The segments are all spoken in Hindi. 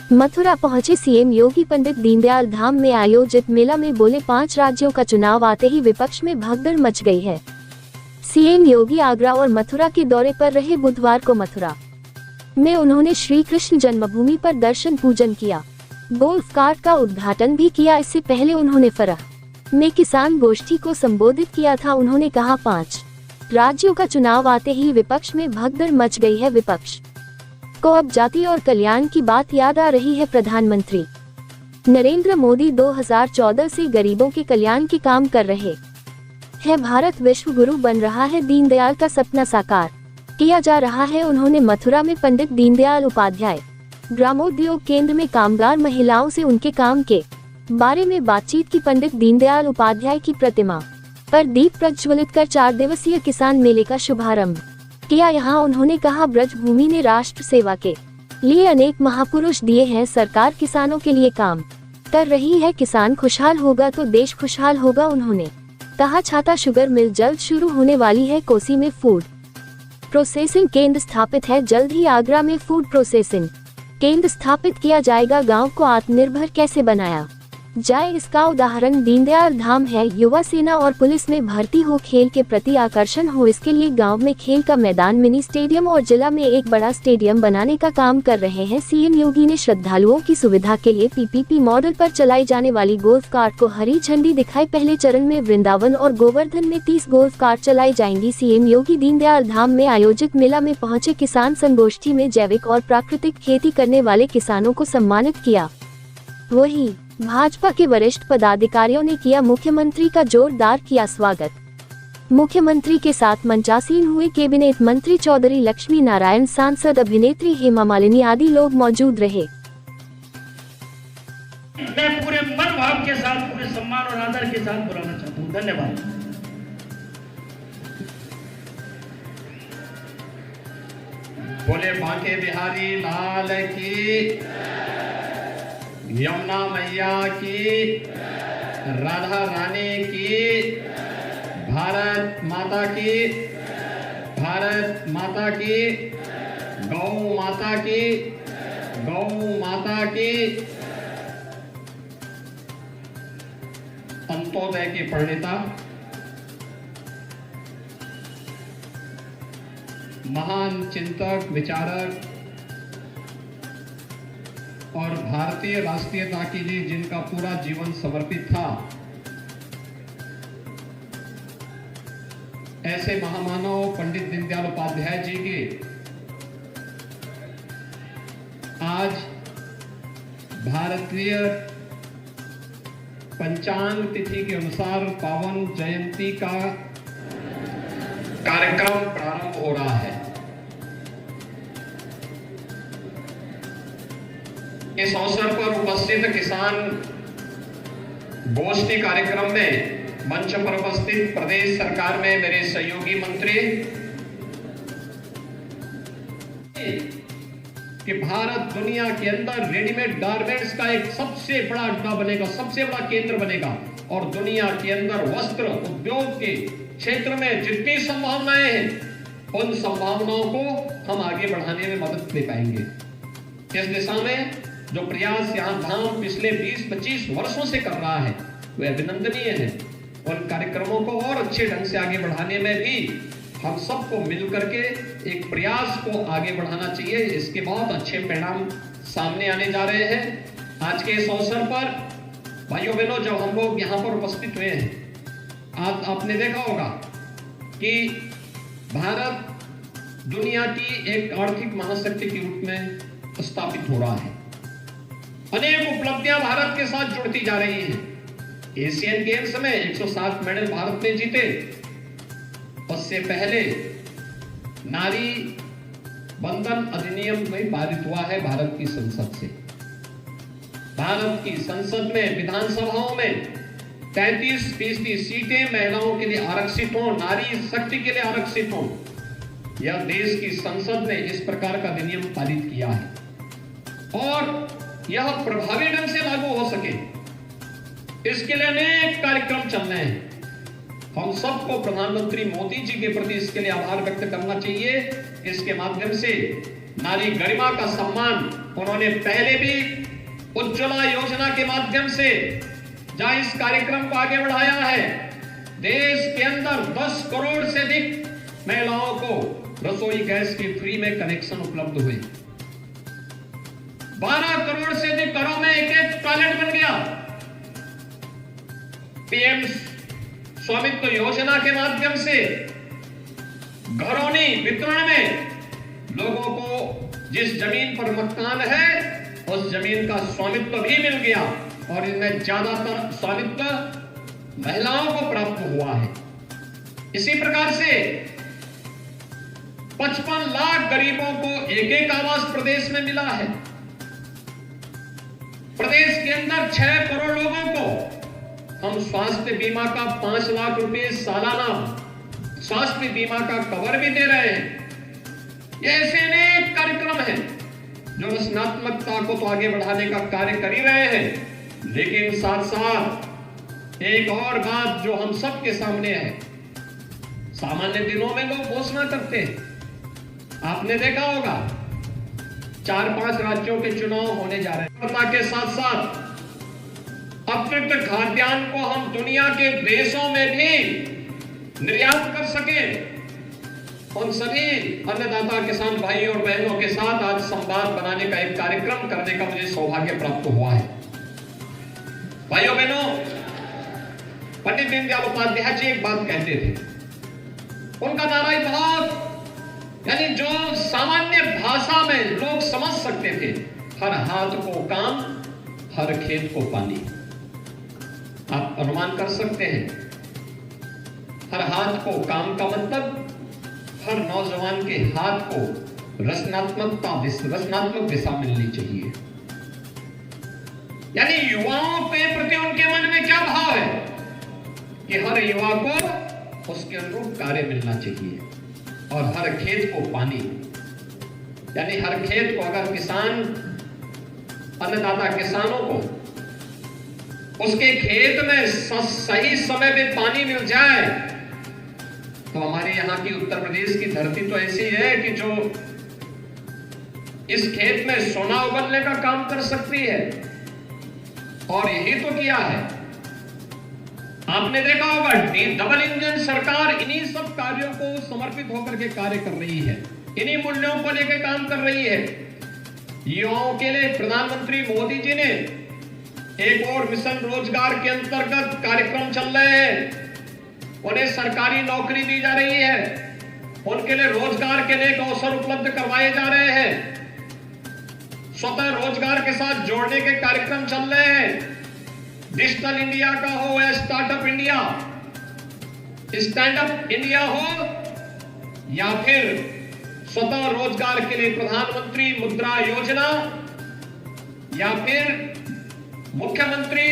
मथुरा पहुंचे सीएम योगी पंडित दीनदयाल धाम में आयोजित मेला में बोले 5 राज्यों का चुनाव आते ही विपक्ष में भगदड़ मच गई है। सीएम योगी आगरा और मथुरा के दौरे पर रहे। बुधवार को मथुरा में उन्होंने श्री कृष्ण जन्मभूमि पर दर्शन पूजन किया, गोल्फ कार्ट का उद्घाटन भी किया। इससे पहले उन्होंने फरह में किसान गोष्ठी को संबोधित किया था। उन्होंने कहा 5 राज्यों का चुनाव आते ही विपक्ष में भगदड़ मच गई है। विपक्ष को अब जाति और कल्याण की बात याद आ रही है। प्रधानमंत्री नरेंद्र मोदी 2014 से गरीबों के कल्याण के काम कर रहे हैं। भारत विश्व गुरु बन रहा है। दीनदयाल का सपना साकार किया जा रहा है। उन्होंने मथुरा में पंडित दीनदयाल उपाध्याय ग्रामोद्योग केंद्र में कामगार महिलाओं से उनके काम के बारे में बातचीत की। पंडित दीनदयाल उपाध्याय की प्रतिमा पर दीप प्रज्वलित कर 4 दिवसीय किसान मेले का शुभारंभ किया। यहाँ उन्होंने कहा, ब्रजभूमि ने राष्ट्र सेवा के लिए अनेक महापुरुष दिए हैं। सरकार किसानों के लिए काम कर रही है। किसान खुशहाल होगा तो देश खुशहाल होगा। उन्होंने कहा, छाता शुगर मिल जल्द शुरू होने वाली है। कोसी में फूड प्रोसेसिंग केंद्र स्थापित है। जल्द ही आगरा में फूड प्रोसेसिंग केंद्र स्थापित किया जाएगा। गांव को आत्मनिर्भर कैसे बनाया जाए, इसका उदाहरण दीनदयाल धाम है। युवा सेना और पुलिस में भर्ती हो, खेल के प्रति आकर्षण हो, इसके लिए गांव में खेल का मैदान, मिनी स्टेडियम और जिला में एक बड़ा स्टेडियम बनाने का काम कर रहे हैं। सीएम योगी ने श्रद्धालुओं की सुविधा के लिए पीपीपी मॉडल पर चलाई जाने वाली गोल्फ कार्ट को हरी झंडी दिखाई। पहले चरण में वृंदावन और गोवर्धन में 30 गोल्फ कार्ट चलाई जाएंगी। सीएम योगी दीनदयाल धाम में आयोजित मेला में पहुंचे। किसान संगोष्ठी में जैविक और प्राकृतिक खेती करने वाले किसानों को सम्मानित किया। वहीं भाजपा के वरिष्ठ पदाधिकारियों ने किया मुख्यमंत्री का जोरदार किया स्वागत। मुख्यमंत्री के साथ मंचासीन हुए कैबिनेट मंत्री चौधरी लक्ष्मी नारायण, सांसद अभिनेत्री हेमा मालिनी आदि लोग मौजूद रहे। मैं पूरे मन भाव के साथ, पूरे सम्मान और आदर के साथ बुलाना चाहता हूँ। धन्यवाद। बोले बांके बिहारी लाल की, यमुना मैया की, राधा रानी की, भारत माता की, भारत माता की, गौ माता की, गौ माता की। अंत्योदय के प्रणेता, महान चिंतक, विचारक और भारतीय राष्ट्रीयता के लिए जिनका पूरा जीवन समर्पित था, ऐसे महामानव पंडित दीनदयाल उपाध्याय जी के आज भारतीय पंचांग तिथि के अनुसार पावन जयंती का कार्यक्रम प्रारंभ हो रहा है। इस अवसर पर उपस्थित किसान गोष्ठी कार्यक्रम में मंच पर उपस्थित प्रदेश सरकार में मेरे सहयोगी मंत्री कि भारत दुनिया के अंदर रेडीमेड गारमेंट्स का एक सबसे बड़ा अड्डा बनेगा, सबसे बड़ा केंद्र बनेगा और दुनिया के अंदर वस्त्र उद्योग के क्षेत्र में जितनी संभावनाएं हैं उन संभावनाओं को हम आगे बढ़ाने में मदद ले पाएंगे। इस दिशा में जो प्रयास यहाँ धाम पिछले 20-25 वर्षों से कर रहा है वह अभिनंदनीय है। उन कार्यक्रमों को और अच्छे ढंग से आगे बढ़ाने में भी हम सबको मिल करके एक प्रयास को आगे बढ़ाना चाहिए। इसके बहुत अच्छे परिणाम सामने आने जा रहे हैं। आज के इस अवसर पर भाइयों बहनों, जब हम लोग यहाँ पर उपस्थित हुए हैं, आज आपने देखा होगा कि भारत दुनिया की एक आर्थिक महाशक्ति के रूप में स्थापित हो रहा है। अनेक उपलब्धियां भारत के साथ जुड़ती जा रही हैं। एशियन गेम्स में 107 मेडल भारत ने जीते। उससे पहले नारी बंधन अधिनियम में पारित हुआ है भारत की संसद से। भारत की संसद में, विधानसभाओं में 33% सीटें महिलाओं के लिए आरक्षित हो, नारी शक्ति के लिए आरक्षित हो। यह देश की संसद ने इस प्रकार का अधिनियम पारित किया है और यह प्रभावी ढंग से लागू हो सके, इसके लिए अनेक कार्यक्रम चल रहे हैं। हम सबको प्रधानमंत्री मोदी जी के प्रति इसके लिए आभार व्यक्त करना चाहिए। इसके माध्यम से नारी गरिमा का सम्मान उन्होंने पहले भी उज्ज्वला योजना के माध्यम से जहां इस कार्यक्रम को आगे बढ़ाया है, देश के अंदर 10 करोड़ से अधिक महिलाओं को रसोई गैस की फ्री में कनेक्शन उपलब्ध हुए। 12 करोड़ से अधिक घरों में एक टॉयलेट बन गया। पीएम स्वामित्व योजना के माध्यम से घरौनी वितरण में लोगों को जिस जमीन पर मकान है उस जमीन का स्वामित्व भी मिल गया और इनमें ज्यादातर स्वामित्व महिलाओं को प्राप्त हुआ है। इसी प्रकार से 55 लाख गरीबों को एक आवास प्रदेश में मिला है। प्रदेश के अंदर 6 करोड़ लोगों को हम स्वास्थ्य बीमा का 5 लाख रुपए सालाना स्वास्थ्य बीमा का कवर भी दे रहे हैं। ये ऐसे अनेक कार्यक्रम हैं जो रचनात्मकता को तो आगे बढ़ाने का कार्य कर ही रहे हैं, लेकिन साथ साथ एक और बात जो हम सबके सामने है, सामान्य दिनों में लोग घोषणा करते हैं, आपने देखा होगा 4-5 राज्यों के चुनाव होने जा रहे हैं। के साथ साथ अतिरिक्त खाद्यान्न को हम दुनिया के देशों में भी निर्यात कर सके, उन सभी अन्नदाता किसान भाइयों और बहनों के साथ आज संवाद बनाने का एक कार्यक्रम करने का मुझे सौभाग्य प्राप्त हुआ है। भाइयों बहनों, पंडित दीनदयाल उपाध्याय जी एक बात कहते थे, उनका नारा ही बहुत, यानी जो सामान्य भाषा में लोग समझ सकते थे, हर हाथ को काम, हर खेत को पानी। आप अनुमान कर सकते हैं, हर हाथ को काम का मतलब हर नौजवान के हाथ को रचनात्मक दिशा मिलनी चाहिए। यानी युवाओं के प्रति उनके मन में क्या भाव है कि हर युवा को उसके अनुरूप कार्य मिलना चाहिए और हर खेत को पानी, यानी हर खेत को अगर किसान अन्नदाता किसानों को उसके खेत में सही समय पे पानी मिल जाए तो हमारे यहाँ की उत्तर प्रदेश की धरती तो ऐसी है कि जो इस खेत में सोना उगलने का काम कर सकती है, और यही तो किया है। आपने देखा होगा डबल इंजन सरकार इन्हीं सब कार्यों को समर्पित होकर के कार्य कर रही है, इन्हीं मूल्यों को लेकर काम कर रही है। युवाओं के लिए प्रधानमंत्री मोदी जी ने एक और मिशन रोजगार के अंतर्गत कार्यक्रम चल रहे हैं, उन्हें सरकारी नौकरी दी जा रही है, उनके लिए रोजगार के अनेक अवसर उपलब्ध करवाए जा रहे हैं, स्वतः रोजगार के साथ जोड़ने के कार्यक्रम चल रहे हैं। डिजिटल इंडिया का हो या startup India, stand up India हो, या फिर स्वतः रोजगार के लिए प्रधानमंत्री मुद्रा योजना, या फिर मुख्यमंत्री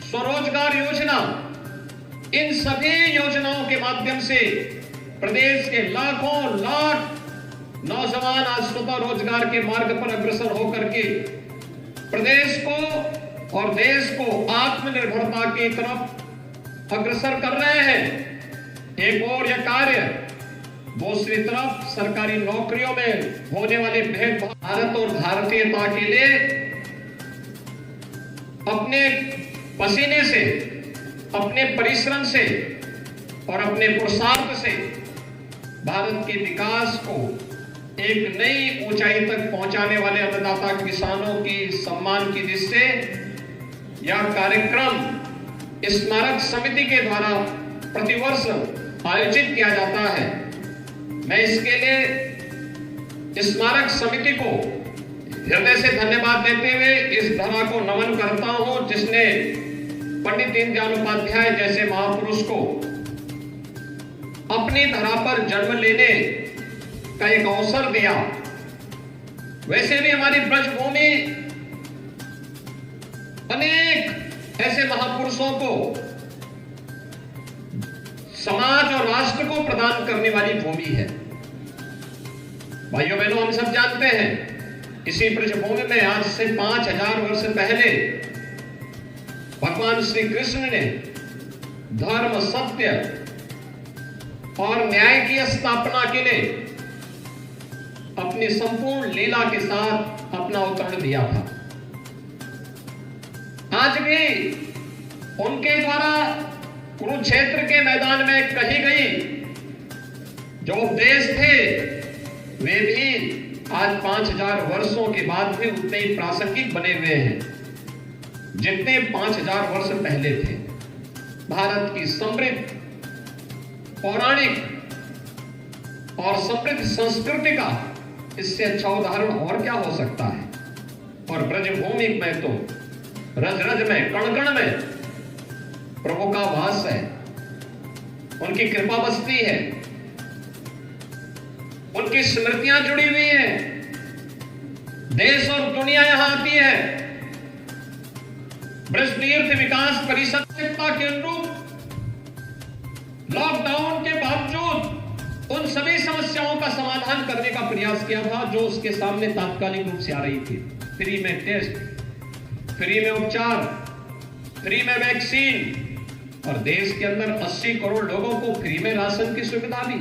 स्वरोजगार योजना, इन सभी योजनाओं के माध्यम से प्रदेश के लाखों लाख नौजवान आज स्वतः रोजगार के मार्ग पर अग्रसर होकर के प्रदेश को और देश को आत्मनिर्भरता की तरफ अग्रसर कर रहे हैं। एक और यह कार्य दूसरी तरफ सरकारी नौकरियों में होने वाले भेदभाव, भारत और भारतीयता के लिए अपने पसीने से, अपने परिश्रम से और अपने पुरुषार्थ से भारत के विकास को एक नई ऊंचाई तक पहुंचाने वाले अन्नदाता किसानों की सम्मान की दृष्टि से यह कार्यक्रम स्मारक समिति के द्वारा प्रतिवर्ष आयोजित किया जाता है। मैं इसके लिए स्मारक समिति को हृदय से धन्यवाद देते हुए इस धरा को नमन करता हूं, जिसने पंडित दीनदयाल उपाध्याय जैसे महापुरुष को अपनी धरा पर जन्म लेने का एक अवसर दिया। वैसे भी हमारी ब्रजभूमि अनेक ऐसे महापुरुषों को समाज और राष्ट्र को प्रदान करने वाली भूमि है। भाइयों बहनों, हम सब जानते हैं इसी ब्रजभूमि में आज से 5000 वर्ष पहले भगवान श्री कृष्ण ने धर्म, सत्य और न्याय की स्थापना के लिए अपनी संपूर्ण लीला के साथ अपना अवतरण दिया था। आज भी उनके द्वारा कुरुक्षेत्र के मैदान में कही गई जो उपदेश थे वे भी आज 5000 वर्षों के बाद भी उतने ही प्रासंगिक बने हुए हैं जितने 5000 वर्ष पहले थे। भारत की समृद्ध पौराणिक और समृद्ध संस्कृति का इससे अच्छा उदाहरण और क्या हो सकता है। और ब्रजभूमि में तो रज रज में कण कण में प्रभु का वास है, उनकी कृपा बसती है, उनकी स्मृतियां जुड़ी हुई हैं, देश और दुनिया यहां आती है। ब्रज तीर्थ विकास परिषद के अनुरूप लॉकडाउन के बावजूद उन सभी समस्याओं का समाधान करने का प्रयास किया था जो उसके सामने तात्कालिक रूप से आ रही थी। फ्री में टेस्ट, फ्री में उपचार, फ्री में वैक्सीन, और देश के अंदर 80 करोड़ लोगों को फ्री में राशन की सुविधा भी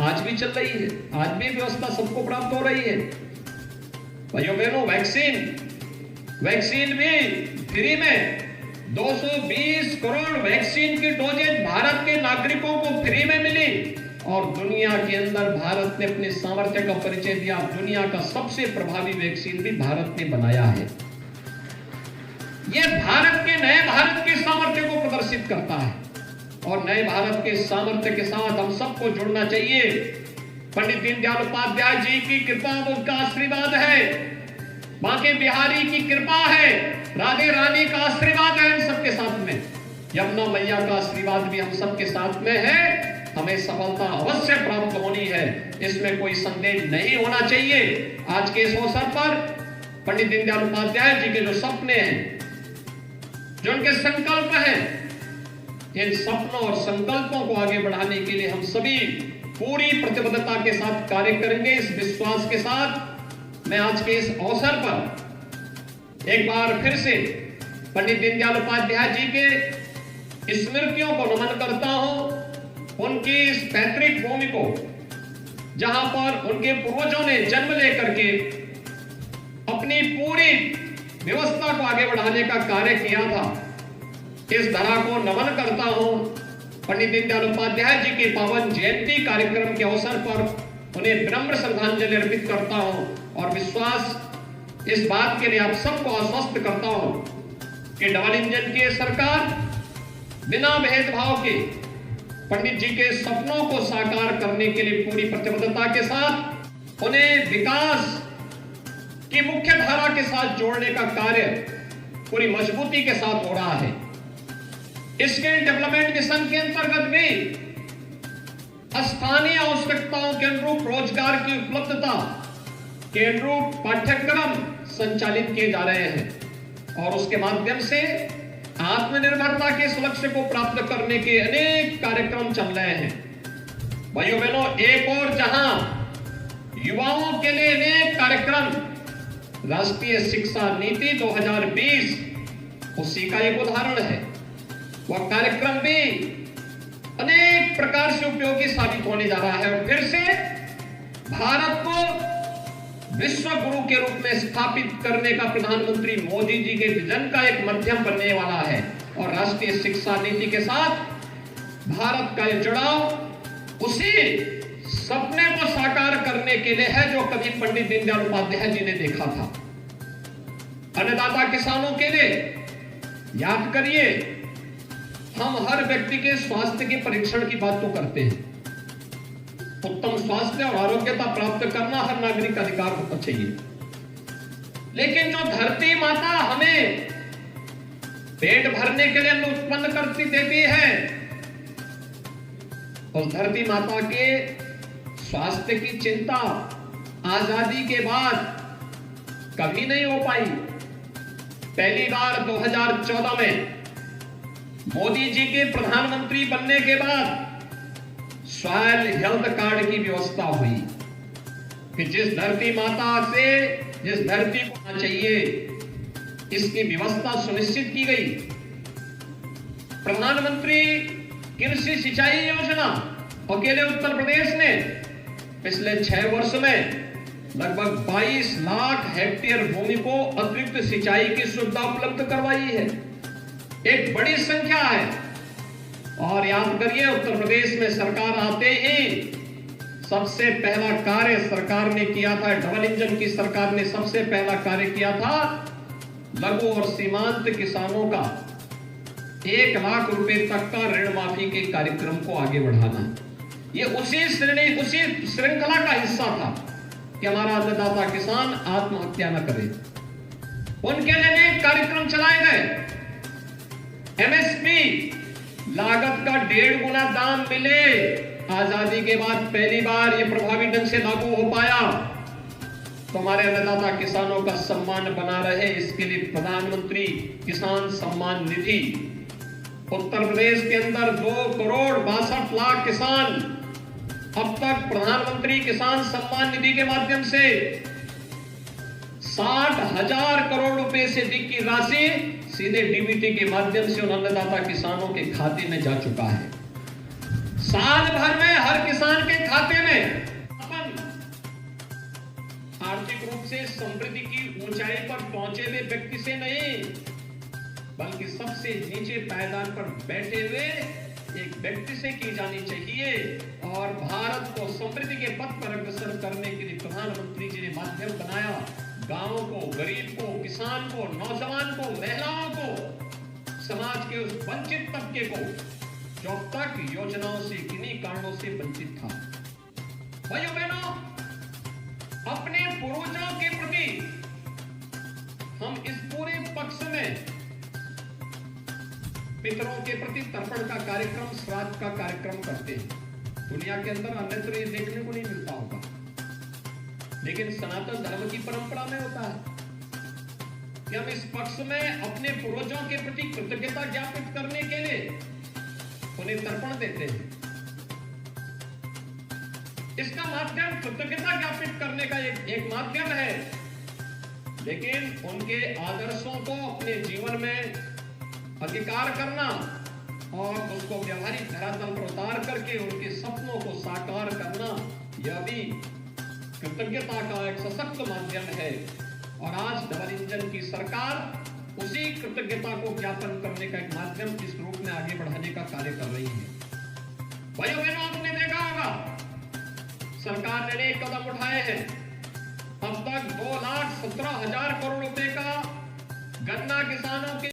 आज भी चल रही है। आज भी व्यवस्था सबको प्राप्त हो रही है। भाइयों बहनों, वैक्सीन भी फ्री में 220 करोड़ वैक्सीन की डोजेज भारत के नागरिकों को फ्री में मिली। और दुनिया के अंदर भारत ने अपने सामर्थ्य का परिचय दिया। दुनिया का सबसे प्रभावी वैक्सीन भी भारत ने बनाया है। यह भारत के नए भारत के सामर्थ्य को प्रदर्शित करता है। और नए भारत के सामर्थ्य के साथ हम सबको जुड़ना चाहिए। पंडित दीनदयाल उपाध्याय जी की कृपा, उनका आशीर्वाद है, बांके बिहारी की कृपा है, राधे रानी का आशीर्वाद है हम सबके साथ में, यमुना मैया का आशीर्वाद भी हम सबके साथ में है। हमें सफलता अवश्य प्राप्त होनी है, इसमें कोई संदेह नहीं होना चाहिए। आज के इस अवसर पर पंडित दीनदयाल उपाध्याय जी के जो सपने हैं, जो उनके संकल्प हैं, इन सपनों और संकल्पों को आगे बढ़ाने के लिए हम सभी पूरी प्रतिबद्धता के साथ कार्य करेंगे। इस विश्वास के साथ मैं आज के इस अवसर पर एक बार फिर से पंडित दीनदयाल उपाध्याय जी के स्मृतियों को नमन करता हूं। उनकी इस पैतृक भूमि को, जहां पर उनके पूर्वजों ने जन्म लेकर के अपनी पूरी व्यवस्था को आगे बढ़ाने का कार्य किया था, इस धरा को नमन करता हूं। पंडित दीनदयाल उपाध्याय जी के पावन जयंती कार्यक्रम के अवसर पर उन्हें विनम्र श्रद्धांजलि अर्पित करता हूं और विश्वास इस बात के लिए आप सबको आश्वस्त करता हूं कि डबल इंजन की सरकार बिना भेदभाव के पंडित जी के सपनों को साकार करने के लिए पूरी प्रतिबद्धता के साथ उन्हें विकास की मुख्य धारा के साथ जोड़ने का कार्य पूरी मजबूती के साथ हो रहा है। स्किल डेवलपमेंट मिशन के अंतर्गत भी स्थानीय आवश्यकताओं के अनुरूप रोजगार की उपलब्धता के अनुरूप पाठ्यक्रम संचालित किए जा रहे हैं और उसके माध्यम से आत्मनिर्भरता के इस लक्ष्य को प्राप्त करने के अनेक कार्यक्रम चल रहे हैं। भाइयों बहनों, एक और जहां युवाओं के लिए अनेक कार्यक्रम राष्ट्रीय शिक्षा नीति 2020 उसी का एक उदाहरण है। वह कार्यक्रम भी अनेक प्रकार से उपयोगी साबित होने जा रहा है और फिर से भारत को विश्व गुरु के रूप में स्थापित करने का प्रधानमंत्री मोदी जी के विजन का एक माध्यम बनने वाला है। और राष्ट्रीय शिक्षा नीति के साथ भारत का यह जुड़ाव उसी सपने को साकार करने के लिए है जो कभी पंडित दीनदयाल उपाध्याय जी ने देखा था। अन्नदाता किसानों के लिए याद करिए, हम हर व्यक्ति के स्वास्थ्य के परीक्षण की बात तो करते हैं। उत्तम स्वास्थ्य और आरोग्यता प्राप्त करना हर नागरिक का अधिकार होना चाहिए, लेकिन जो धरती माता हमें पेट भरने के लिए अन्न उत्पन्न करती देती है, उस धरती माता के स्वास्थ्य की चिंता आजादी के बाद कभी नहीं हो पाई। पहली बार 2014 में मोदी जी के प्रधानमंत्री बनने के बाद सॉयल हेल्थ कार्ड की व्यवस्था हुई कि जिस धरती माता से जिस धरती को आना चाहिए इसकी व्यवस्था सुनिश्चित की गई। प्रधानमंत्री कृषि सिंचाई योजना अकेले उत्तर प्रदेश ने पिछले 6 वर्ष में लगभग 22 लाख हेक्टेयर भूमि को अतिरिक्त सिंचाई की सुविधा उपलब्ध करवाई है। एक बड़ी संख्या है। और याद करिए, उत्तर प्रदेश में सरकार आते ही सबसे पहला कार्य सरकार ने किया था, डबल इंजन की सरकार ने सबसे पहला कार्य किया था लघु और सीमांत किसानों का 1 लाख रुपए तक का ऋण माफी के कार्यक्रम को आगे बढ़ाना। ये उसी श्रृंखला का हिस्सा था कि हमारा अन्नदाता किसान आत्महत्या न करे। उनके लिए अनेक कार्यक्रम चलाए गए। एमएसपी लागत का 1.5 गुना दाम मिले। आजादी के बाद पहली बार ये प्रभावी ढंग से लागू हो पाया। तो हमारे अन्नदाता किसानों का सम्मान बना रहे, इसके लिए प्रधानमंत्री किसान सम्मान निधि, उत्तर प्रदेश के अंदर 2,62,00,000 किसान अब तक प्रधानमंत्री किसान सम्मान निधि के माध्यम से 60,000 करोड़ रुपए से अधिक की राशि सीधे डीबीटी के माध्यम से उन अन्नदाता किसानों के खाते में जा चुका है। साल भर में हर किसान के खाते में अपन आर्थिक रूप से समृद्धि की ऊंचाई पर पहुंचे हुए व्यक्ति से नहीं, बल्कि सबसे नीचे पायदान पर बैठे हुए एक व्यक्ति से की जानी चाहिए। और भारत को समृद्धि के पथ पर अग्रसर करने के लिए प्रधानमंत्री जी ने माध्यम बनाया। गांवों को, गरीब को, किसान को, नौजवान को, महिलाओं को, समाज के उस वंचित तबके को जो अब तक योजनाओं से किन्हीं कारणों से वंचित था। भाइयों बहनों, अपने पूर्वजों के प्रति हम इस पूरे पक्ष में पितरों के प्रति तर्पण का कार्यक्रम, श्राद्ध का कार्यक्रम करते हैं। दुनिया के अंदर अन्यत्र ये देखने को नहीं मिलता होगा, लेकिन सनातन धर्म की परंपरा में होता है कि हम इस पक्ष में अपने पूर्वजों के प्रति कृतज्ञता ज्ञापित करने के लिए उन्हें तर्पण देते हैं। इसका माध्यम कृतज्ञता ज्ञापित करने का एक माध्यम है, लेकिन उनके आदर्शों को अपने जीवन में अधिकार करना और उसको व्यवहारिक धरातल पर उतार करके उनके सपनों को साकार करना, यह भी कृतज्ञता का एक सशक्त माध्यम है। और आज डबल इंजन की सरकार उसी कृतज्ञता को ज्ञापन करने का एक माध्यम इस रूप में आगे बढ़ाने का कार्य कर रही है। भाइयों बहनों, आपने देखा होगा सरकार ने अनेक कदम उठाए हैं। अब तक 2,17,000 करोड़ रुपए का गन्ना किसानों के